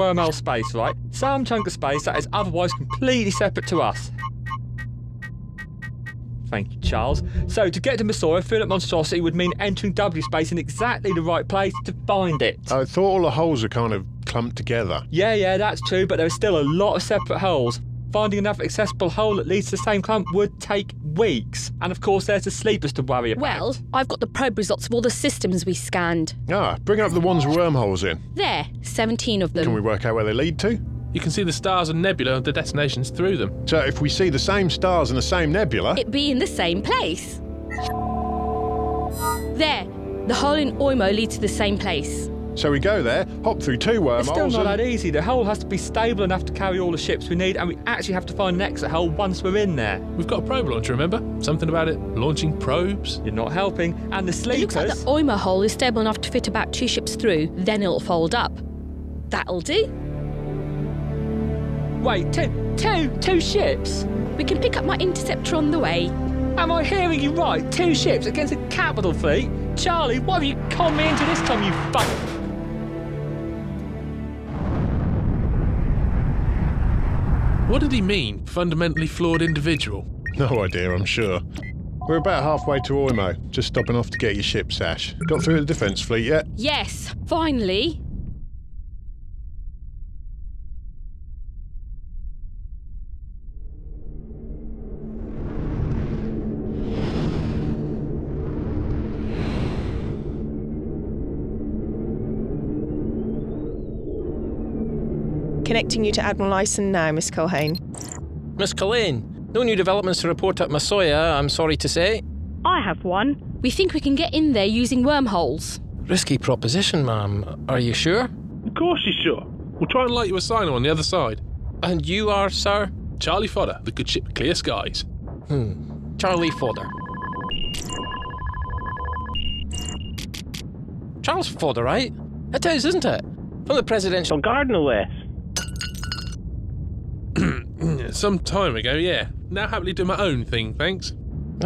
wormhole space, right? Some chunk of space that is otherwise completely separate to us. Thank you, Charles. So, to get to Messiah, through that monstrosity would mean entering W space in exactly the right place to find it. I thought all the holes are kind of clumped together. Yeah, that's true, but there are still a lot of separate holes. Finding another accessible hole that leads to the same clump would take weeks. And of course, there's the sleepers to worry about. Well, I've got the probe results of all the systems we scanned. Ah, bring up the ones with wormholes in. There, 17 of them. Can we work out where they lead to? You can see the stars and nebula of the destinations through them. So if we see the same stars and the same nebula... It'd be in the same place. There, the hole in Oimo leads to the same place. So we go there, hop through 2 wormholes... It's still not that easy. The hole has to be stable enough to carry all the ships we need, and we actually have to find an exit hole once we're in there. We've got a probe launcher, remember? Something about it launching probes. You're not helping. And the sleepers... It looks like the Oimo hole is stable enough to fit about 2 ships through, then it'll fold up. That'll do. Wait, two ships? We can pick up my interceptor on the way. Am I hearing you right? 2 ships against a capital fleet? Charlie, what have you conned me into this time, you fuck... What did he mean, fundamentally flawed individual? No idea, I'm sure. We're about halfway to Oimo, just stopping off to get your ship, Sash. Got through the defence fleet yet? Yes, finally. Connecting you to Admiral Lyson now, Miss Culhane. Miss Culhane, no new developments to report at Messiah, I'm sorry to say. I have one. We think we can get in there using wormholes. Risky proposition, ma'am. Are you sure? Of course you're sure. We'll try and light you a signal on the other side. And you are, sir? Charlie Fodder, the good ship Clear Skies. Charlie Fodder. Charles Fodder, right? It is, isn't it? From the Presidential Guard, no less. Some time ago, yeah. Now happily do my own thing, thanks.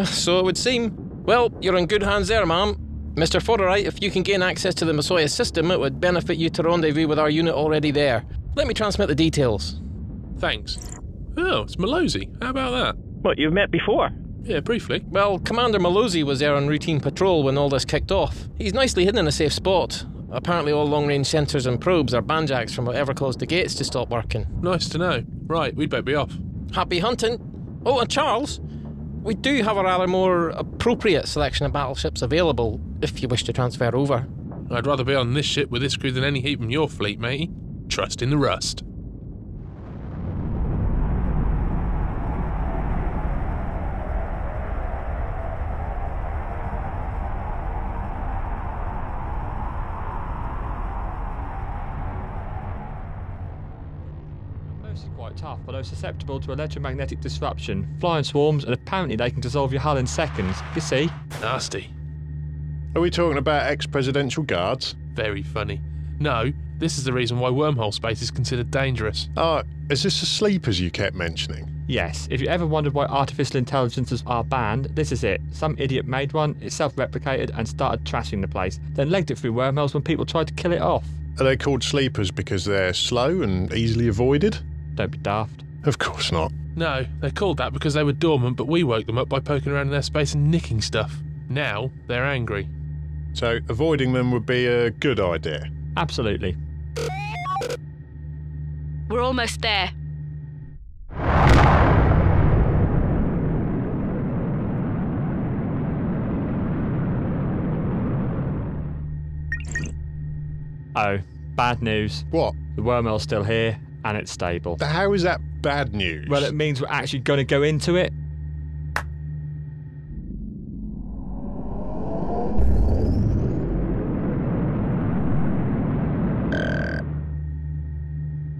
So it would seem. Well, you're in good hands there, ma'am. Mr. Fodderite, if you can gain access to the Messiah system, it would benefit you to rendezvous with our unit already there. Let me transmit the details. Thanks. Oh, it's Malozzi. How about that? What, you've met before? Yeah, briefly. Well, Commander Malozzi was there on routine patrol when all this kicked off. He's nicely hidden in a safe spot. Apparently all long-range sensors and probes are banjacks from whatever caused the gates to stop working. Nice to know. Right, we'd better be off. Happy hunting. Oh, and Charles, we do have a rather more appropriate selection of battleships available, if you wish to transfer over. I'd rather be on this ship with this crew than any heap in your fleet, matey. Trust in the rust. Most are quite tough, although susceptible to electromagnetic disruption. Flying swarms, and apparently they can dissolve your hull in seconds. You see? Nasty. Are we talking about ex-presidential guards? Very funny. No, this is the reason why wormhole space is considered dangerous. Oh, is this the sleepers you kept mentioning? Yes, if you ever wondered why artificial intelligences are banned, this is it. Some idiot made one, it self-replicated and started trashing the place, then legged it through wormholes when people tried to kill it off. Are they called sleepers because they're slow and easily avoided? Don't be daft. Of course not. No, they're called that because they were dormant, but we woke them up by poking around in their space and nicking stuff. Now, they're angry. So, avoiding them would be a good idea? Absolutely. We're almost there. Oh, bad news. What? The wormhole's still here, and it's stable. How is that bad news? Well, it means we're actually going to go into it.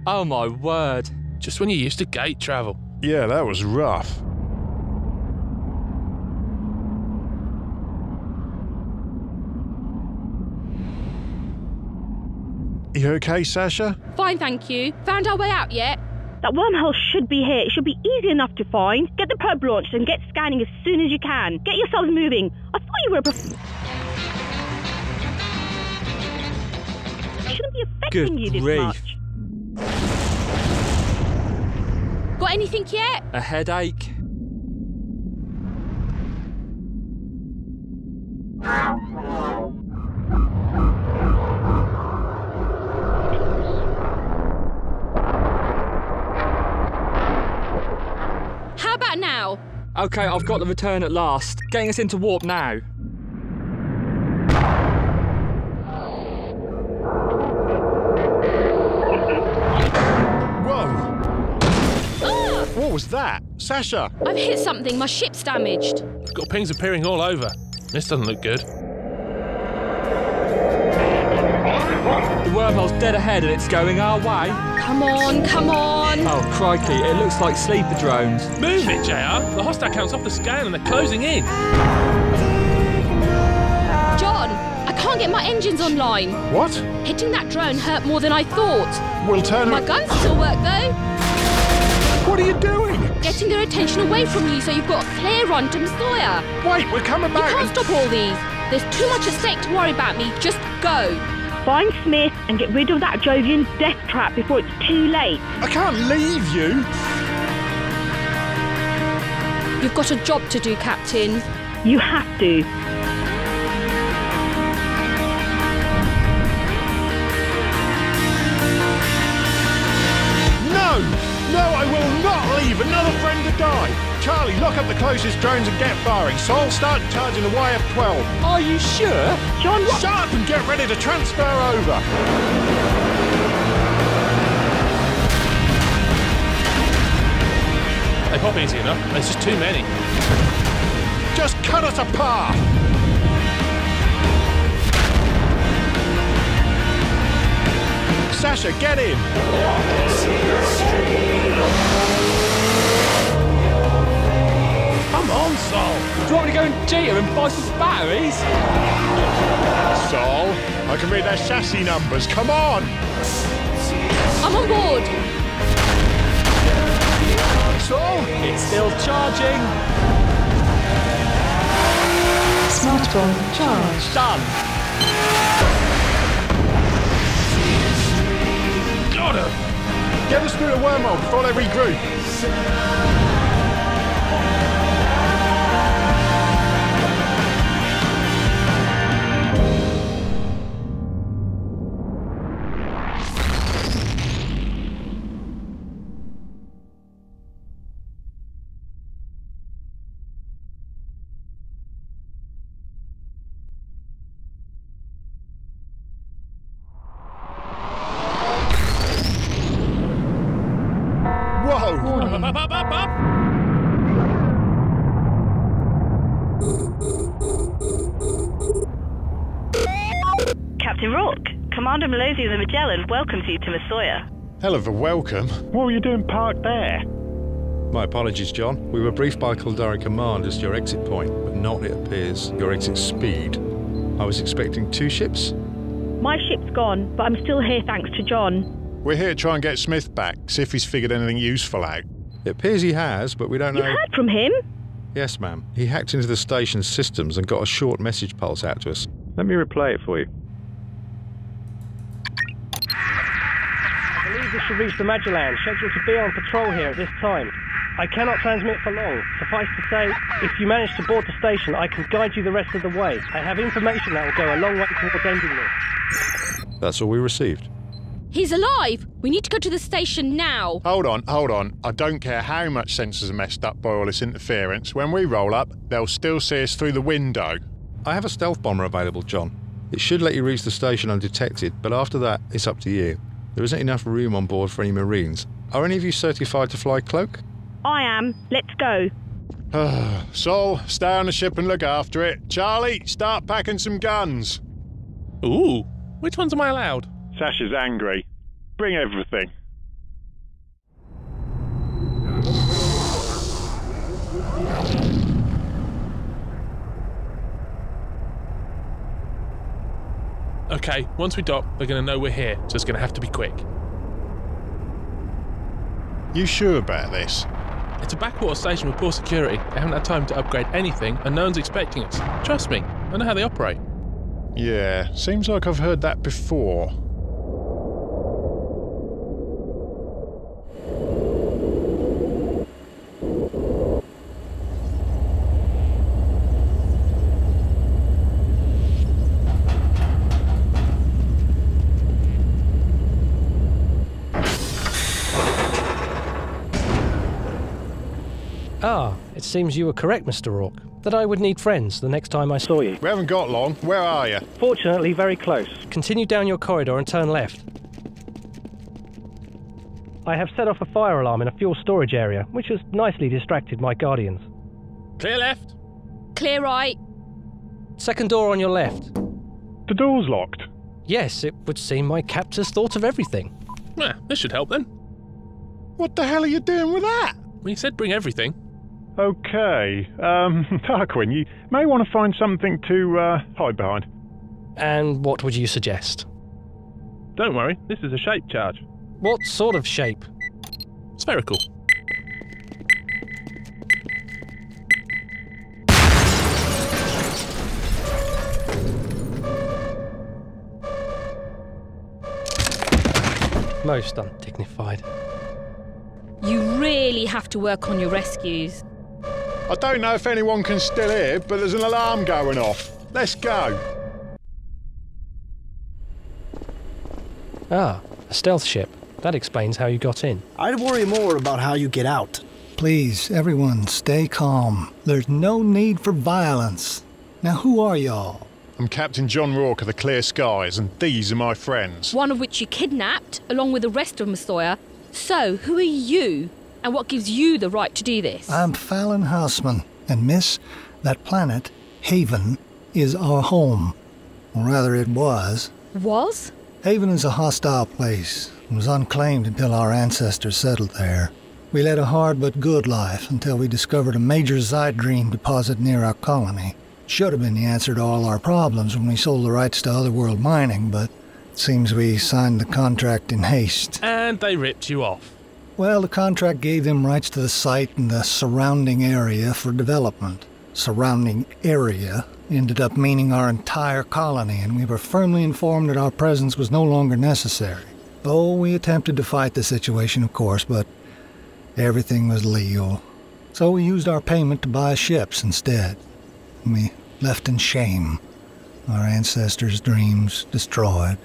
Oh my word. Just when you're used to gate travel. Yeah, that was rough. You okay, Sasha? Fine, thank you. Found our way out yet? That wormhole should be here. It should be easy enough to find. Get the probe launched and get scanning as soon as you can. Get yourselves moving. I thought you were a It shouldn't be affecting you this much. Got anything yet? A headache? How about now? OK, I've got the return at last. Getting us into warp now. What was that? Sasha! I've hit something. My ship's damaged. I've got pings appearing all over. This doesn't look good. The wormhole's dead ahead and it's going our way. Come on, come on. Oh, crikey, it looks like sleeper drones. Move it, JR. The hostile count's off the scale and they're closing in. John, I can't get my engines online. What? Hitting that drone hurt more than I thought. We'll turn My guns still work, though. What are you doing? Getting their attention away from you so you've got a clear run to Messiah. Wait, we're coming You back. can't stop all these. There's too much at stake to worry about me. Just go. Find Smith and get rid of that Jovian death trap before it's too late. I can't leave you. You've got a job to do, Captain. You have to. No, I will not leave another friend to die. Charlie, lock up the closest drones and get firing. Sol, start charging the YF-12. Are you sure? John, what? Shut up and get ready to transfer over. They pop easy enough. There's just too many. Just cut us apart. Sasha, get in. Come on, Sol. Do you want me to go and jeter and buy some batteries? Sol, I can read their chassis numbers. Come on. I'm on board. Sol? It's still charging. Smartphone charged. Done. Got her. Get us through the wormhole before they regroup. Up, up, up, up. Captain Rourke, Commander Malozzi of the Magellan welcomes you to Messiah. Hell of a welcome. What were you doing parked there? My apologies, John. We were briefed by Kildare Command as your exit point, but not, it appears, your exit speed. I was expecting 2 ships. My ship's gone, but I'm still here thanks to John. We're here to try and get Smith back, see if he's figured anything useful out. It appears he has, but we don't know... You heard from him? Yes, ma'am. He hacked into the station's systems and got a short message pulse out to us. Let me replay it for you. I believe this should reach the Magellan, scheduled to be on patrol here at this time. I cannot transmit for long. Suffice to say, if you manage to board the station, I can guide you the rest of the way. I have information that will go a long way towards ending this. That's all we received. He's alive! We need to go to the station now. Hold on. I don't care how much sensors are messed up by all this interference. When we roll up, they'll still see us through the window. I have a stealth bomber available, John. It should let you reach the station undetected, but after that, it's up to you. There isn't enough room on board for any Marines. Are any of you certified to fly cloak? I am. Let's go. Sol, stay on the ship and look after it. Charlie, start packing some guns. Ooh, which ones am I allowed? Sasha's angry. Bring everything. Okay, once we dock, they're going to know we're here, so it's going to have to be quick. You sure about this? It's a backwater station with poor security. They haven't had time to upgrade anything, and no one's expecting us. Trust me, I know how they operate. Yeah, seems like I've heard that before. Ah, it seems you were correct, Mr. Rourke, that I would need friends the next time I saw you. We haven't got long. Where are you? Fortunately, very close. Continue down your corridor and turn left. I have set off a fire alarm in a fuel storage area, which has nicely distracted my guardians. Clear left. Clear right. Second door on your left. The door's locked. Yes, it would seem my captors thought of everything. Yeah, this should help then. What the hell are you doing with that? We said bring everything. Okay. Tarquin, you may want to find something to hide behind. And what would you suggest? Don't worry, this is a shape charge. What sort of shape? Spherical. Most undignified. You really have to work on your rescues. I don't know if anyone can still hear, but there's an alarm going off. Let's go. Ah, a stealth ship. That explains how you got in. I'd worry more about how you get out. Please, everyone, stay calm. There's no need for violence. Now, who are y'all? I'm Captain John Rourke of the Clear Skies, and these are my friends. One of which you kidnapped, along with the rest of Messiah. So, who are you? And what gives you the right to do this? I'm Fallon Houseman, and miss, that planet, Haven, is our home. Or rather, it was. Was? Haven is a hostile place. It was unclaimed until our ancestors settled there. We led a hard but good life until we discovered a major Zydrene deposit near our colony. Should have been the answer to all our problems when we sold the rights to Otherworld Mining, but it seems we signed the contract in haste. And they ripped you off. Well, the contract gave them rights to the site and the surrounding area for development. Surrounding area ended up meaning our entire colony, and we were firmly informed that our presence was no longer necessary. Oh, we attempted to fight the situation, of course, but everything was legal. So we used our payment to buy ships instead. We left in shame. Our ancestors' dreams destroyed.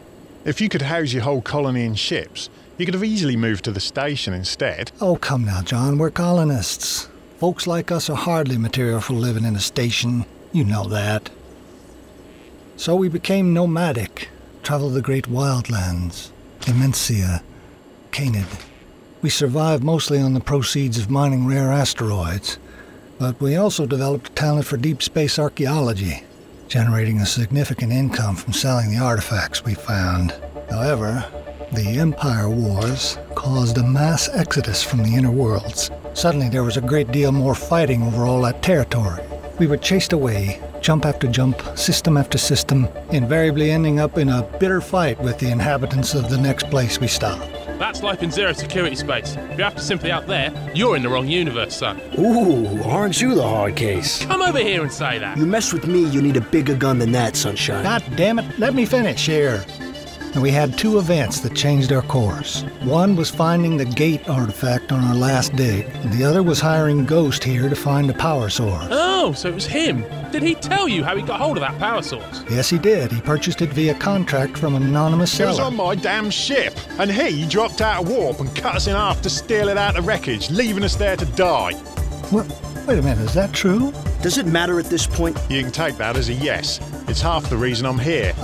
If you could house your whole colony in ships, you could have easily moved to the station instead. Oh, come now, John. We're colonists. Folks like us are hardly material for living in a station. You know that. So we became nomadic, traveled the great wildlands, Dementia, Canid. We survived mostly on the proceeds of mining rare asteroids, but we also developed a talent for deep space archaeology, generating a significant income from selling the artifacts we found. However, the Empire Wars caused a mass exodus from the inner worlds. Suddenly there was a great deal more fighting over all that territory. We were chased away, jump after jump, system after system, invariably ending up in a bitter fight with the inhabitants of the next place we stopped. That's life in zero security space. If you're after simply out there, you're in the wrong universe, son. Ooh, aren't you the hard case? Come over here and say that. You mess with me, you need a bigger gun than that, Sunshine. God damn it, let me finish here. And we had two events that changed our course. One was finding the gate artifact on our last dig, and the other was hiring Ghost here to find a power source. Oh, so it was him. Did he tell you how he got hold of that power source? Yes, he did. He purchased it via contract from an anonymous seller. It was on my damn ship, and he dropped out of warp and cut us in half to steal it out of wreckage, leaving us there to die. What? Wait a minute, is that true? Does it matter at this point? You can take that as a yes. It's half the reason I'm here.